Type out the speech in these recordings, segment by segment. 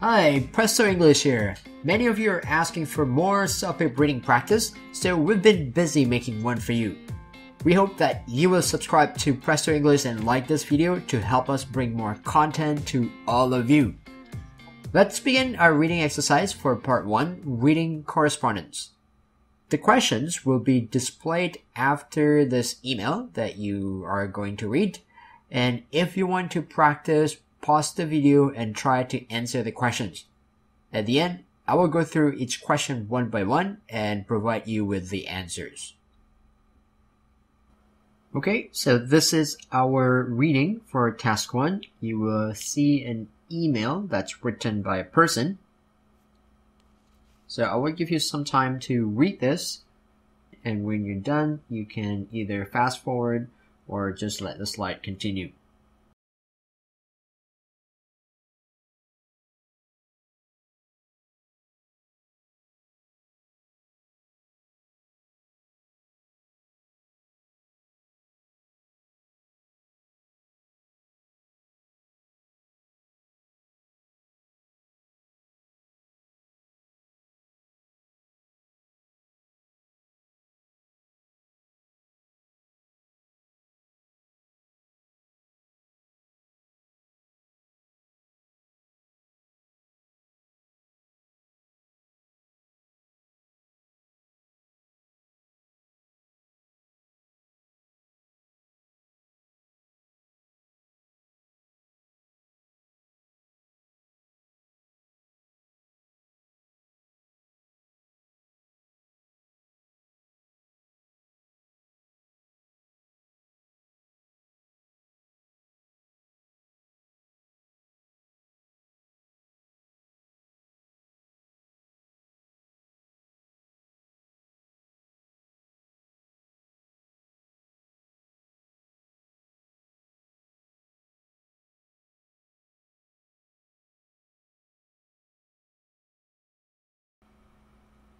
Hi, Presto English here. Many of you are asking for more CELPIP reading practice, so we've been busy making one for you. We hope that you will subscribe to Presto English and like this video to help us bring more content to all of you. Let's begin our reading exercise for part 1, Reading Correspondence. The questions will be displayed after this email that you are going to read, and if you want to practice, pause the video and try to answer the questions. At the end, I will go through each question one by one and provide you with the answers. Okay, so this is our reading for task 1. You will see an email that's written by a person. So I will give you some time to read this, and when you're done, you can either fast forward or just let the slide continue.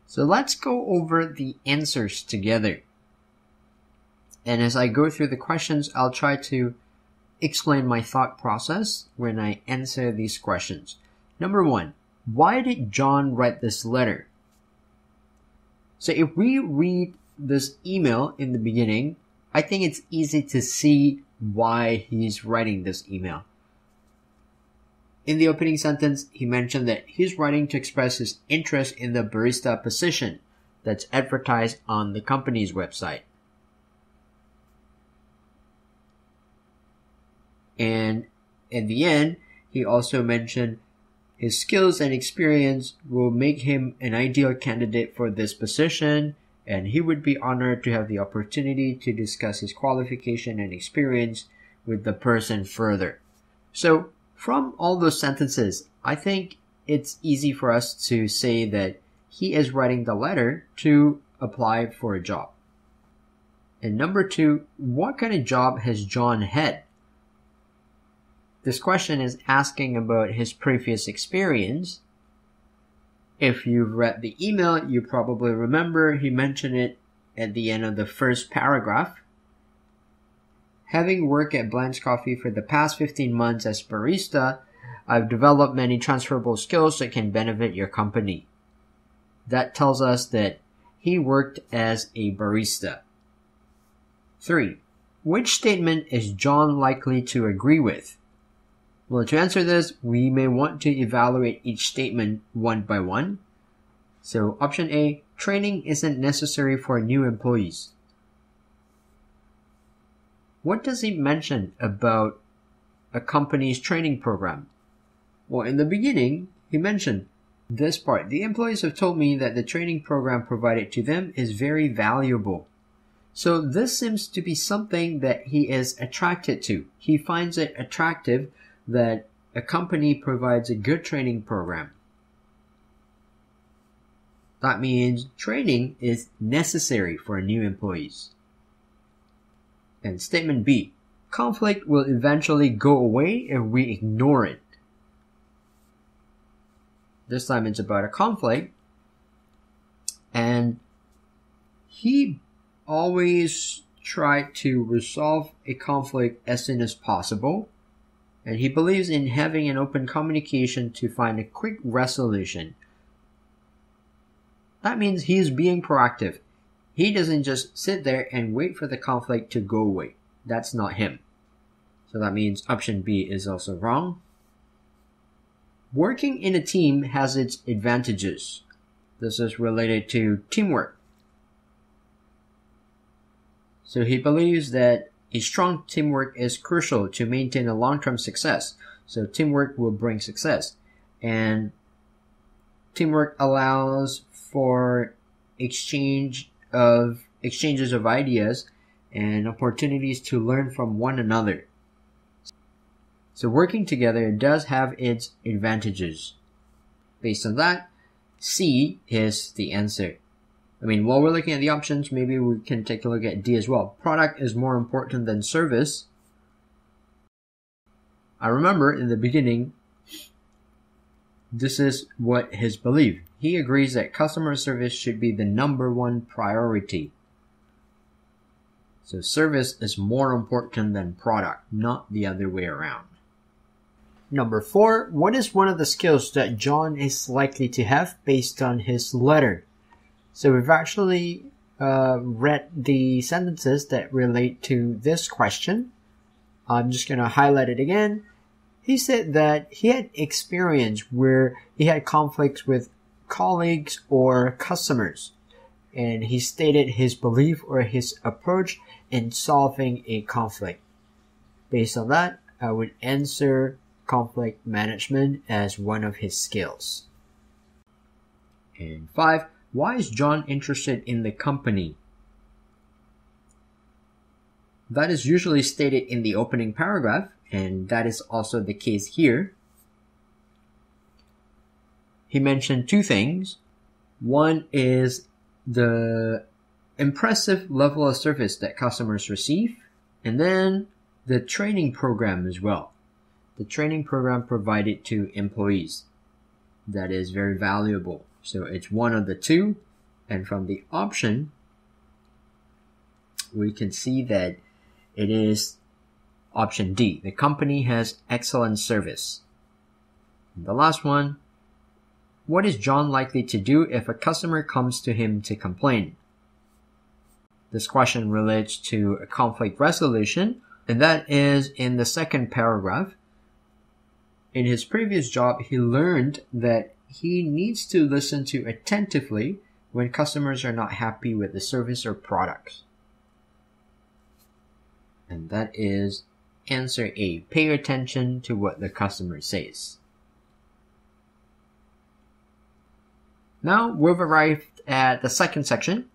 So let's go over the answers together. And as I go through the questions, I'll try to explain my thought process when I answer these questions. Number 1, why did John write this letter? So if we read this email in the beginning, I think it's easy to see why he's writing this email. In the opening sentence, he mentioned that he's writing to express his interest in the barista position that's advertised on the company's website. And at the end, he also mentioned his skills and experience will make him an ideal candidate for this position, and he would be honored to have the opportunity to discuss his qualification and experience with the person further. So, from all those sentences, I think it's easy for us to say that he is writing the letter to apply for a job. And number 2, what kind of job has John had? This question is asking about his previous experience. If you've read the email, you probably remember he mentioned it at the end of the first paragraph. Having worked at Blend's Coffee for the past 15 months as barista, I've developed many transferable skills that can benefit your company. That tells us that he worked as a barista. 3. Which statement is John likely to agree with? Well, to answer this, we may want to evaluate each statement one by one. So option A, training isn't necessary for new employees. What does he mention about a company's training program? Well, in the beginning, he mentioned this part. The employees have told me that the training program provided to them is very valuable. So this seems to be something that he is attracted to. He finds it attractive that a company provides a good training program. That means training is necessary for new employees. And statement B, conflict will eventually go away if we ignore it. This time it's about a conflict, and he always tried to resolve a conflict as soon as possible. And he believes in having an open communication to find a quick resolution. That means he's being proactive. He doesn't just sit there and wait for the conflict to go away. That's not him. So that means option B is also wrong. Working in a team has its advantages. This is related to teamwork. So he believes that a strong teamwork is crucial to maintain a long-term success. So teamwork will bring success. And teamwork allows for exchanges of ideas and opportunities to learn from one another. So working together does have its advantages. Based on that, C is the answer. While we're looking at the options, maybe we can take a look at D as well. Product is more important than service. I remember in the beginning, this is what his belief. He agrees that customer service should be the #1 priority. So service is more important than product, not the other way around. Number 4, what is one of the skills that John is likely to have based on his letter? So we've actually read the sentences that relate to this question. I'm just going to highlight it again. He said that he had experience where he had conflicts with colleagues or customers. And he stated his belief or his approach in solving a conflict. Based on that, I would answer conflict management as one of his skills. And 5, why is John interested in the company? That is usually stated in the opening paragraph, and that is also the case here. He mentioned 2 things. One is the impressive level of service that customers receive, and then the training program as well. The training program provided to employees. That is very valuable. So it's one of the 2. And from the option, we can see that it is option D. The company has excellent service. And the last one, what is John likely to do if a customer comes to him to complain? This question relates to a conflict resolution, and that is in the second paragraph. In his previous job, he learned that he needs to listen to attentively when customers are not happy with the service or products. And that is answer A. Pay attention to what the customer says. Now we've arrived at the second section.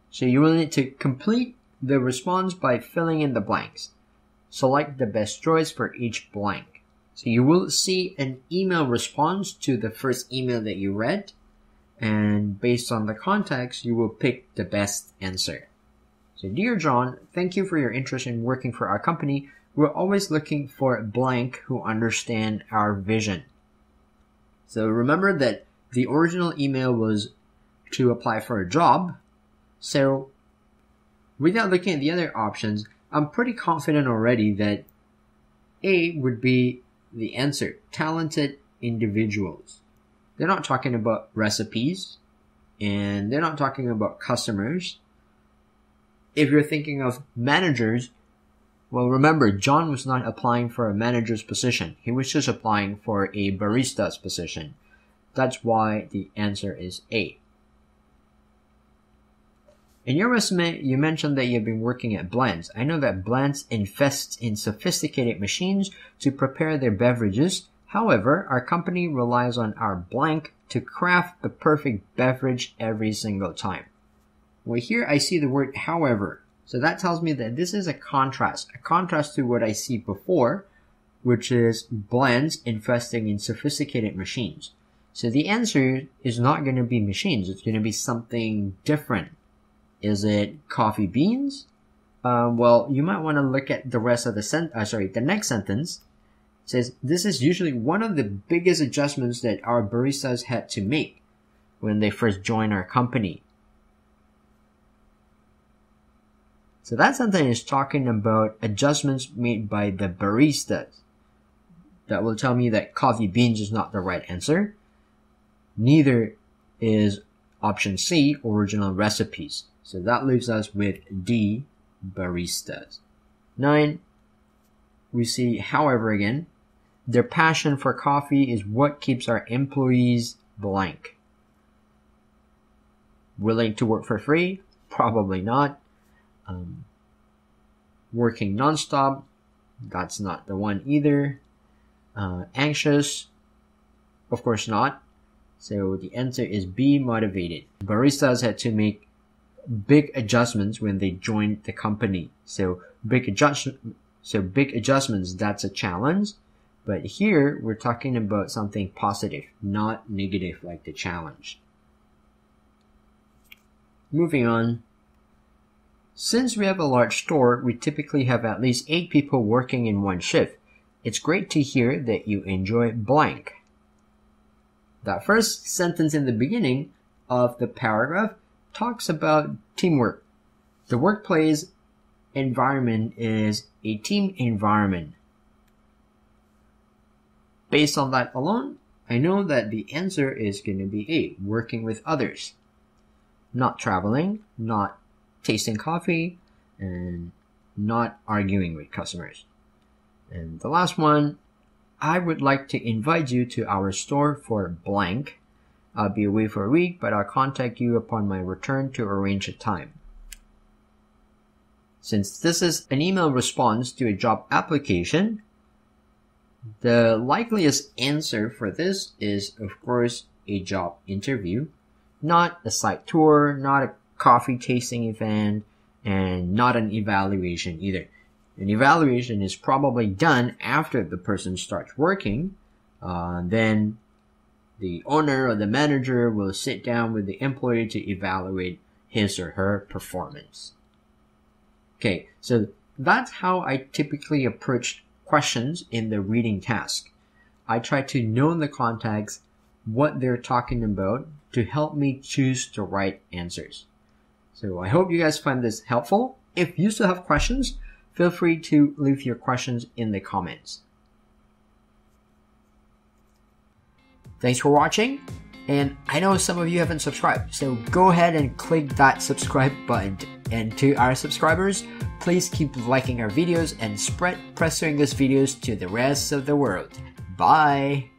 So you will need to complete the response by filling in the blanks. Select the best choice for each blank. So you will see an email response to the first email that you read, and based on the context, you will pick the best answer. So dear John, thank you for your interest in working for our company. We're always looking for a blank who understand our vision. So remember that the original email was to apply for a job. So without looking at the other options, I'm pretty confident already that A would be the answer. Talented individuals. They're not talking about recipes, and they're not talking about customers. If you're thinking of managers, well, remember, John was not applying for a manager's position. He was just applying for a barista's position. That's why the answer is A. In your resume, you mentioned that you've been working at Blends. I know that Blends invests in sophisticated machines to prepare their beverages. However, our company relies on our blank to craft the perfect beverage every single time. Well, here I see the word however. So that tells me that this is a contrast to what I see before, which is Blends investing in sophisticated machines. So the answer is not going to be machines. It's going to be something different. Is it coffee beans? Well, you might want to look at the rest of the next sentence. It says, this is usually one of the biggest adjustments that our baristas had to make when they first joined our company. So that sentence is talking about adjustments made by the baristas. that will tell me that coffee beans is not the right answer. Neither is option C, original recipes. So that leaves us with D, baristas. 9, we see, however, again, their passion for coffee is what keeps our employees blank. Willing to work for free? Probably not. Working nonstop? That's not the one either. Anxious? Of course not. So the answer is B, motivated. Baristas had to make big adjustments when they joined the company. So big adjustments, that's a challenge. But here we're talking about something positive, not negative like the challenge. Moving on. Since we have a large store, we typically have at least 8 people working in one shift. It's great to hear that you enjoy blank. That first sentence in the beginning of the paragraph talks about teamwork. The workplace environment is a team environment. Based on that alone, I know that the answer is going to be A, working with others. Not traveling, not tasting coffee, and not arguing with customers. And the last one, I would like to invite you to our store for blank. I'll be away for a week, but I'll contact you upon my return to arrange a time. Since this is an email response to a job application, the likeliest answer for this is, of course, a job interview, not a site tour, not a coffee tasting event, and not an evaluation either. An evaluation is probably done after the person starts working. Then the owner or the manager will sit down with the employee to evaluate his or her performance. Okay, so that's how I typically approach questions in the reading task. I try to know in the context what they're talking about to help me choose the right answers. So I hope you guys find this helpful. If you still have questions, feel free to leave your questions in the comments. Thanks for watching, and I know some of you haven't subscribed, so go ahead and click that subscribe button. And to our subscribers, please keep liking our videos and spread Press English videos to the rest of the world. Bye!